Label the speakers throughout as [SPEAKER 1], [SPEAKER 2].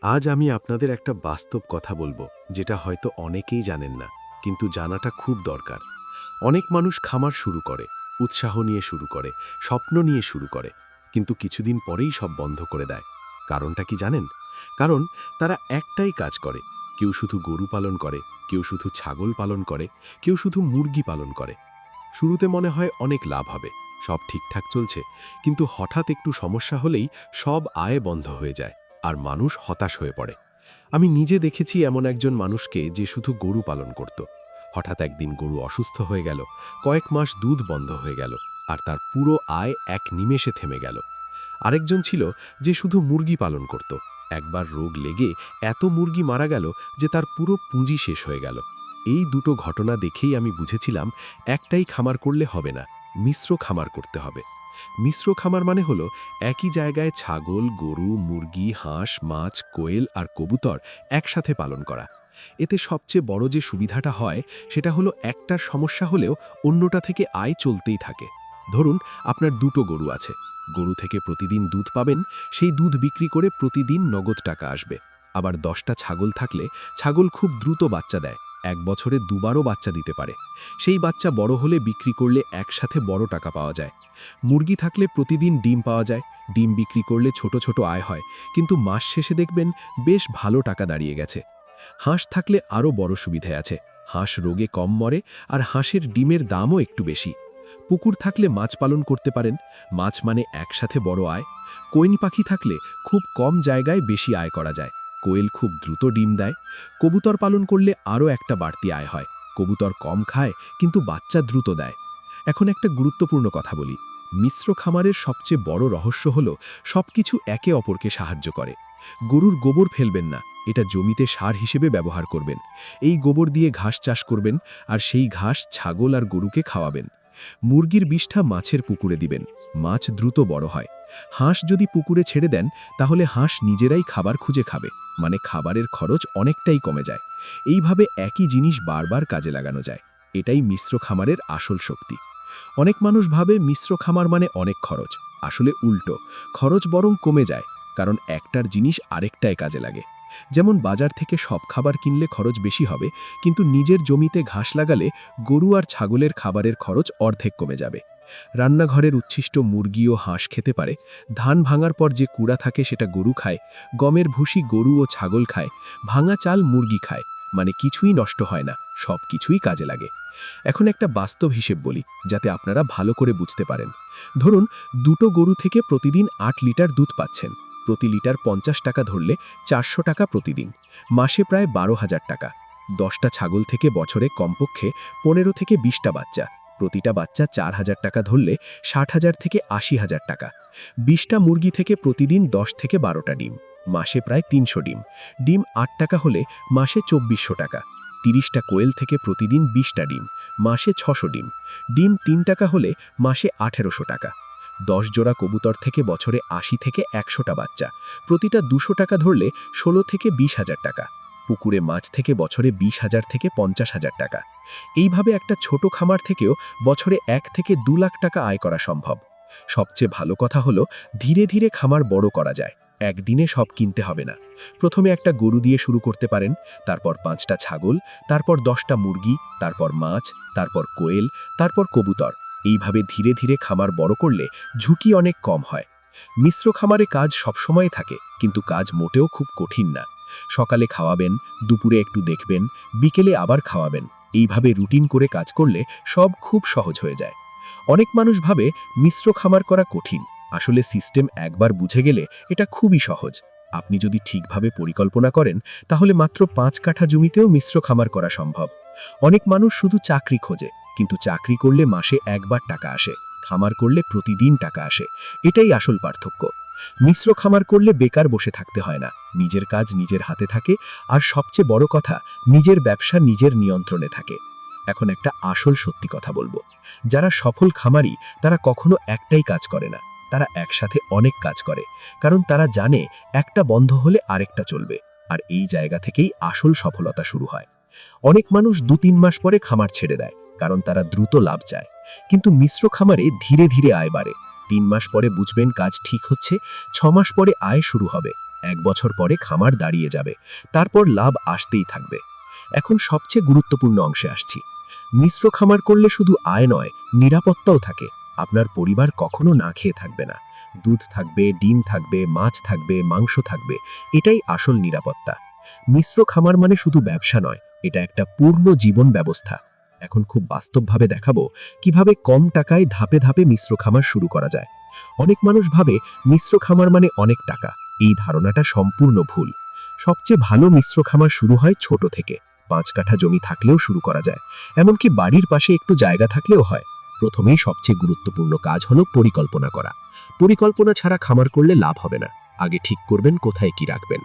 [SPEAKER 1] আজ আমি আপনাদের একটা বাস্তব কথা বলবো, যেটা হয়তো অনেকেই জানেন না, কিন্তু জানাটা খুব দরকার। অনেক মানুষ খামার শুরু করে, উৎসাহ নিয়ে শুরু করে, স্বপ্ন নিয়ে শুরু করে, কিন্তু কিছুদিন পরেই সব বন্ধ করে দেয়। কারণটা কি জানেন? কারণ তারা একটাই কাজ করে। কেউ শুধু গরু পালন করে, কেউ শুধু ছাগল পালন করে, কেউ শুধু মুরগি পালন করে। শুরুতে মনে হয় অনেক লাভ হবে, সব ঠিকঠাক চলছে, কিন্তু হঠাৎ একটু সমস্যা হলেই সব আয় বন্ধ হয়ে যায়, আর মানুষ হতাশ হয়ে পড়ে। আমি নিজে দেখেছি এমন একজন মানুষকে যে শুধু গরু পালন করত। হঠাৎ একদিন গরু অসুস্থ হয়ে গেল, কয়েক মাস দুধ বন্ধ হয়ে গেল, আর তার পুরো আয় এক নিমেষে থেমে গেল। আরেকজন ছিল যে শুধু মুরগি পালন করত। একবার রোগ লেগে এত মুরগি মারা গেল যে তার পুরো পুঁজি শেষ হয়ে গেল। এই দুটো ঘটনা দেখেই আমি বুঝেছিলাম, একটাই খামার করলে হবে না, মিশ্র খামার করতে হবে। মিশ্র খামার মানে হলো একই জায়গায় ছাগল, গরু, মুরগি, হাঁস, মাছ, কোয়েল আর কবুতর একসাথে পালন করা। এতে সবচেয়ে বড় যে সুবিধাটা হয় সেটা হলো একটার সমস্যা হলেও অন্যটা থেকে আয় চলতেই থাকে। ধরুন আপনার দুটো গরু আছে, গরু থেকে প্রতিদিন দুধ পাবেন, সেই দুধ বিক্রি করে প্রতিদিন নগদ টাকা আসবে। আবার 10টা ছাগল থাকলে ছাগল খুব দ্রুত বাচ্চা দেয়, এক বছরে দুবারও বাচ্চা দিতে পারে। সেই বাচ্চা বড় হলে বিক্রি করলে একসাথে বড় টাকা পাওয়া যায়। মুরগি থাকলে প্রতিদিন ডিম পাওয়া যায়, ডিম বিক্রি করলে ছোট ছোট আয় হয়, কিন্তু মাস শেষে দেখবেন বেশ ভালো টাকা দাঁড়িয়ে গেছে। হাঁস থাকলে আরও বড় সুবিধে আছে, হাঁস রোগে কম মরে, আর হাঁসের ডিমের দামও একটু বেশি। পুকুর থাকলে মাছ পালন করতে পারেন, মাছ মানে একসাথে বড় আয়। কোয়েল পাখি থাকলে খুব কম জায়গায় বেশি আয় করা যায়, কোয়েল খুব দ্রুত ডিম দেয়। কবুতর পালন করলে আরও একটা বাড়তি আয় হয়, কবুতর কম খায় কিন্তু বাচ্চা দ্রুত দেয়। এখন একটা গুরুত্বপূর্ণ কথা বলি, মিশ্র খামারের সবচেয়ে বড় রহস্য হলো সবকিছু একে অপরকে সাহায্য করে। গরুর গোবর ফেলবেন না, এটা জমিতে সার হিসেবে ব্যবহার করবেন। এই গোবর দিয়ে ঘাস চাষ করবেন, আর সেই ঘাস ছাগল আর গরুকে খাওয়াবেন। মুরগির বিষ্ঠা মাছের পুকুরে দিবেন, মাছ দ্রুত বড় হয়। হাঁস যদি পুকুরে ছেড়ে দেন তাহলে হাঁস নিজেরাই খাবার খুঁজে খাবে, মানে খাবারের খরচ অনেকটাই কমে যায়। এইভাবে একই জিনিস বারবার কাজে লাগানো যায়। এটাই মিশ্র খামারের আসল শক্তি। অনেক মানুষ ভাবে মিশ্র খামার মানে অনেক খরচ, আসলে উল্টো, খরচ বরং কমে যায়, কারণ একটার জিনিস আরেকটায় কাজে লাগে। যেমন বাজার থেকে সব খাবার কিনলে খরচ বেশি হবে, কিন্তু নিজের জমিতে ঘাস লাগালে গরু আর ছাগলের খাবারের খরচ অর্ধেক কমে যাবে। রান্নাঘরের উচ্ছিষ্ট মুরগি ও হাঁস খেতে পারে, ধান ভাঙার পর যে কুড়া থাকে সেটা গরু খায়, গমের ভুসি গরু ও ছাগল খায়, ভাঙা চাল মুরগি খায়, মানে কিছুই নষ্ট হয় না, সব কিছুই কাজে লাগে। এখন একটা বাস্তব হিসেব বলি, যাতে আপনারা ভালো করে বুঝতে পারেন। ধরুন দুটো গরু থেকে প্রতিদিন 8 লিটার দুধ পাচ্ছেন, প্রতি লিটার 50 টাকা ধরলে 400 টাকা প্রতিদিন, মাসে প্রায় 12,000 টাকা। 10টা ছাগল থেকে বছরে কমপক্ষে 15 থেকে 20টা বাচ্চা, প্রতিটা বাচ্চা 4,000 টাকা ধরলে 60,000 থেকে 80,000 টাকা। 20টা মুরগি থেকে প্রতিদিন 10 থেকে 12টা ডিম, মাসে প্রায় 300 ডিম, ডিম 8 টাকা হলে মাসে 2400 টাকা। 30টা কোয়েল থেকে প্রতিদিন 20টা ডিম, মাসে 600 ডিম, ডিম 3 টাকা হলে মাসে 1800 টাকা। 10 জোড়া কবুতর থেকে বছরে 80 থেকে 100টা বাচ্চা, প্রতিটা 200 টাকা ধরলে 16 থেকে 20,000 টাকা। পুকুরে মাছ থেকে বছরে 20,000 থেকে 50,000 টাকা। এইভাবে একটা ছোট খামার থেকেও বছরে 1 থেকে 2 লাখ টাকা আয় করা সম্ভব। সবচেয়ে ভালো কথা হলো ধীরে ধীরে খামার বড় করা যায়, একদিনে সব কিনতে হবে না। প্রথমে একটা গরু দিয়ে শুরু করতে পারেন, তারপর 5টা ছাগল, তারপর 10টা মুরগি, তারপর মাছ, তারপর কোয়েল, তারপর কবুতর। এইভাবে ধীরে ধীরে খামার বড় করলে ঝুঁকি অনেক কম হয়। মিশ্র খামারে কাজ সবসময় থাকে, কিন্তু কাজ মোটেও খুব কঠিন না। সকালে খাওয়াবেন, দুপুরে একটু দেখবেন, বিকেলে আবার খাওয়াবেন। এইভাবে রুটিন করে কাজ করলে সব খুব সহজ হয়ে যায়। অনেক মানুষ ভাবে মিশ্র খামার করা কঠিন, আসলে সিস্টেম একবার বুঝে গেলে এটা খুবই সহজ। আপনি যদি ঠিকভাবে পরিকল্পনা করেন তাহলে মাত্র 5 কাঠা জমিতেও মিশ্র খামার করা সম্ভব। অনেক মানুষ শুধু চাকরি খোঁজে, কিন্তু চাকরি করলে মাসে একবার টাকা আসে, খামার করলে প্রতিদিন টাকা আসে। এটাই আসল পার্থক্য। মিশ্র খামার করলে বেকার বসে থাকতে হয় না, নিজের কাজ নিজের হাতে থাকে, আর সবচেয়ে বড় কথা, নিজের ব্যবসা নিজের নিয়ন্ত্রণে থাকে। এখন একটা আসল সত্যি কথা বলবো, যারা সফল খামারি তারা কখনো একটাই কাজ করে না, তারা একসাথে অনেক কাজ করে, কারণ তারা জানে একটা বন্ধ হলে আরেকটা চলবে। আর এই জায়গা থেকেই আসল সফলতা শুরু হয়। অনেক মানুষ 2-3 মাস পরে খামার ছেড়ে দেয়, কারণ তারা দ্রুত লাভ চায়। কিন্তু মিশ্র খামারে ধীরে ধীরে আয় বাড়ে। 3 মাস পরে বুঝবেন কাজ ঠিক হচ্ছে, 6 মাস পরে আয় শুরু হবে, 1 বছর পরে খামার দাঁড়িয়ে যাবে, তারপর লাভ আসতেই থাকবে। এখন সবচেয়ে গুরুত্বপূর্ণ অংশে আসছি। মিশ্র খামার করলে শুধু আয় নয়, নিরাপত্তাও থাকে। আপনার পরিবার কখনো না খেয়ে থাকবে না। দুধ থাকবে, ডিম থাকবে, মাছ থাকবে, মাংস থাকবে। এটাই আসল নিরাপত্তা। মিশ্র খামার মানে শুধু ব্যবসা নয়, এটা একটা পূর্ণ জীবন ব্যবস্থা। এখন খুব বাস্তবভাবে দেখাবো কিভাবে কম টাকায় ধাপে ধাপে মিশ্র খামার শুরু করা যায়। অনেক মানুষ ভাবে মিশ্র খামার মানে অনেক টাকা। এই ধারণাটা সম্পূর্ণ ভুল। সবচেয়ে ভালো মিশ্র খামার শুরু হয় ছোট থেকে। 5 কাঠা জমি থাকলেও শুরু করা যায়, এমনকি বাড়ির পাশে একটু জায়গা থাকলেও হয়। প্রথমেই সবচেয়ে গুরুত্বপূর্ণ কাজ হলো পরিকল্পনা করা। পরিকল্পনা ছাড়া খামার করলে লাভ হবে না। আগে ঠিক করবেন কোথায় কি রাখবেন।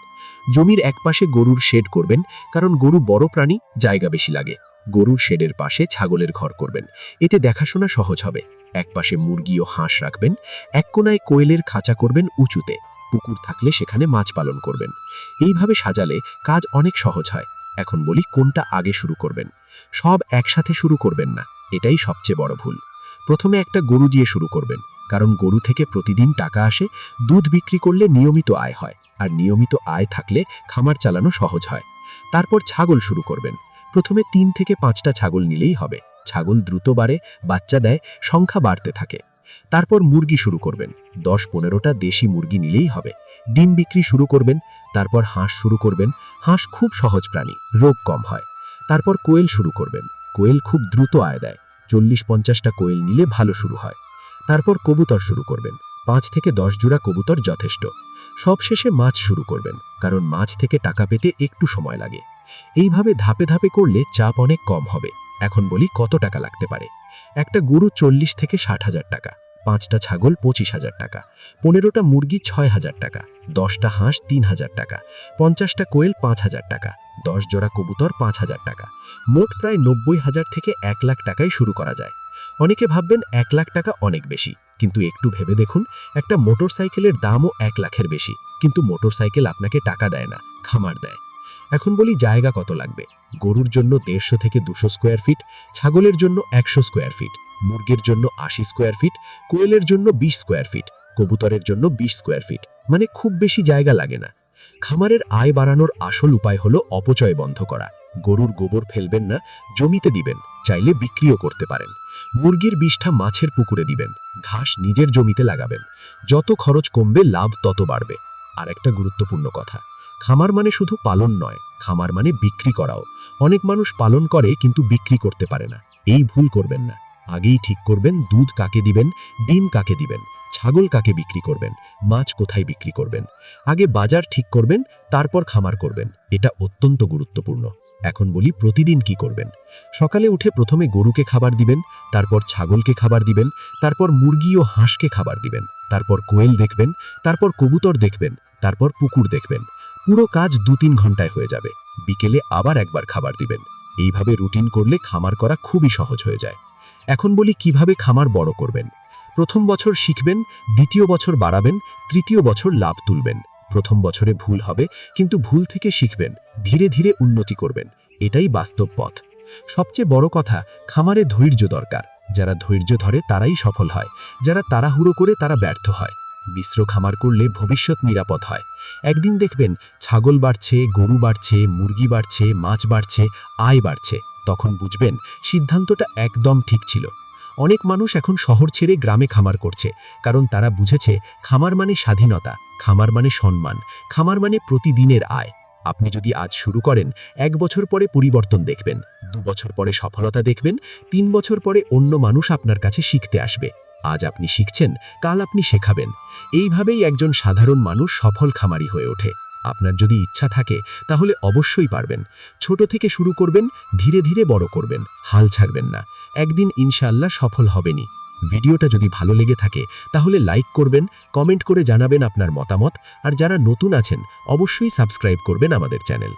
[SPEAKER 1] জমির একপাশে গরুর শেড করবেন, কারণ গরু বড় প্রাণী, জায়গা বেশি লাগে। গরুর শেডের পাশে ছাগলের ঘর করবেন, এতে দেখাশোনা সহজ হবে। একপাশে মুরগি ও হাঁস রাখবেন। এক কোনায় কোয়েলের খাঁচা করবেন উঁচুতে। পুকুর থাকলে সেখানে মাছ পালন করবেন। এইভাবে সাজালে কাজ অনেক সহজ হয়। এখন বলি কোনটা আগে শুরু করবেন। সব একসাথে শুরু করবেন না, এটাই সবচেয়ে বড় ভুল। প্রথমে একটা গরু দিয়ে শুরু করবেন, কারণ গরু থেকে প্রতিদিন টাকা আসে। দুধ বিক্রি করলে নিয়মিত আয় হয়, আর নিয়মিত আয় থাকলে খামার চালানো সহজ হয়। তারপর ছাগল শুরু করবেন। প্রথমে 3 থেকে 5টা ছাগল নিলেই হবে। ছাগল দ্রুত বাড়ে, বাচ্চা দেয়, সংখ্যা বাড়তে থাকে। তারপর মুরগি শুরু করবেন। 10-15টা দেশি মুরগি নিলেই হবে। ডিম বিক্রি শুরু করবেন। তারপর হাঁস শুরু করবেন। হাঁস খুব সহজ প্রাণী, রোগ কম হয়। তারপর কোয়েল শুরু করবেন। কোয়েল খুব দ্রুত আয় দেয়। 40-50টা কোয়েল নিলে ভালো শুরু হয়। তারপর কবুতর শুরু করবেন। 5 থেকে 10 জোড়া কবুতর যথেষ্ট। সবশেষে মাছ শুরু করবেন, কারণ মাছ থেকে টাকা পেতে একটু সময় লাগে। এইভাবে ধাপে ধাপে করলে চাপ অনেক কম হবে। এখন বলি কত টাকা লাগতে পারে। একটা গরু 40 থেকে 60,000 টাকা, 5টা ছাগল 25,000 টাকা, 15টা মুরগি 6,000 টাকা, 10টা হাঁস 3,000 টাকা, 50টা কোয়েল 5,000 টাকা, 10 জোড়া কবুতর 5,000 টাকা। মোট প্রায় 90,000 থেকে 1 লাখ টাকায় শুরু করা যায়। অনেকে ভাববেন 1 লাখ টাকা অনেক বেশি, কিন্তু একটু ভেবে দেখুন, একটা মোটরসাইকেলের দামও 1 লাখের বেশি, কিন্তু মোটরসাইকেল আপনাকে টাকা দেয় না, খামার দেয়। এখন বলি জায়গা কত লাগবে। গরুর জন্য 150 থেকে 200 স্কোয়ার ফিট, ছাগলের জন্য 100 স্কোয়ার ফিট, মুরগির জন্য 80 স্কোয়ার ফিট, কোয়েলের জন্য 20 স্কোয়ার ফিট, কবুতরের জন্য 20 স্কোয়ার ফিট, মানে খুব বেশি জায়গা লাগে না। খামারের আয় বাড়ানোর আসল উপায় হলো অপচয় বন্ধ করা। গরুর গোবর ফেলবেন না, জমিতে দিবেন, চাইলে বিক্রিও করতে পারেন। মুরগির বিষটা মাছের পুকুরে দিবেন, ঘাস নিজের জমিতে লাগাবেন। যত খরচ কমবে লাভ তত বাড়বে। আর একটা গুরুত্বপূর্ণ কথা, খামার মানে শুধু পালন নয়, খামার মানে বিক্রি করাও। অনেক মানুষ পালন করে কিন্তু বিক্রি করতে পারে না। এই ভুল করবেন না। আগেই ঠিক করবেন দুধ কাকে দিবেন, ডিম কাকে দিবেন, ছাগল কাকে বিক্রি করবেন, মাছ কোথায় বিক্রি করবেন। আগে বাজার ঠিক করবেন, তারপর খামার করবেন। এটা অত্যন্ত গুরুত্বপূর্ণ। এখন বলি প্রতিদিন কি করবেন। সকালে উঠে প্রথমে গরুকে খাবার দিবেন, তারপর ছাগলকে খাবার দিবেন, তারপর মুরগি ও হাঁসকে খাবার দিবেন, তারপর কোয়েল দেখবেন, তারপর কবুতর দেখবেন, তারপর পুকুর দেখবেন। পুরো কাজ 2-3 ঘন্টায় হয়ে যাবে। বিকেলে আবার একবার খাবার দিবেন। এইভাবে রুটিন করলে খামার করা খুবই সহজ হয়ে যায়। এখন বলি কিভাবে খামার বড় করবেন। প্রথম বছর শিখবেন, দ্বিতীয় বছর বাড়াবেন, তৃতীয় বছর লাভ তুলবেন। প্রথম বছরে ভুল হবে, কিন্তু ভুল থেকে শিখবেন, ধীরে ধীরে উন্নতি করবেন। এটাই বাস্তব পথ। সবচেয়ে বড় কথা, খামারে ধৈর্য দরকার। যারা ধৈর্য ধরে তারাই সফল হয়, যারা তাড়াহুড়ো করে তারা ব্যর্থ হয়। মিশ্র খামার করলে ভবিষ্যৎ নিরাপদ হয়। একদিন দেখবেন ছাগল বাড়ছে, গরু বাড়ছে, মুরগি বাড়ছে, মাছ বাড়ছে, আয় বাড়ছে। তখন বুঝবেন সিদ্ধান্তটা একদম ঠিক ছিল। অনেক মানুষ এখন শহর ছেড়ে গ্রামে খামার করছে, কারণ তারা বুঝেছে খামার মানে স্বাধীনতা, খামার মানে সম্মান, খামার মানে প্রতিদিনের আয়। আপনি যদি আজ শুরু করেন, 1 বছর পরে পরিবর্তন দেখবেন, 2 বছর পরে সফলতা দেখবেন, 3 বছর পরে অন্য মানুষ আপনার কাছে শিখতে আসবে। আজ আপনি শিখছেন, কাল আপনি শেখাবেন। এইভাবেই একজন সাধারণ মানুষ সফল খামারি হয়ে ওঠে। আপনার যদি ইচ্ছা থাকে তাহলে অবশ্যই পারবেন। ছোট থেকে শুরু করবেন, ধীরে ধীরে বড় করবেন, হাল ছাড়বেন না। একদিন ইনশাআল্লাহ সফল হবেনই। ভিডিওটা যদি ভালো লেগে থাকে তাহলে লাইক করবেন, কমেন্ট করে জানাবেন আপনার মতামত। আর যারা নতুন আছেন অবশ্যই সাবস্ক্রাইব করবেন আমাদের চ্যানেল।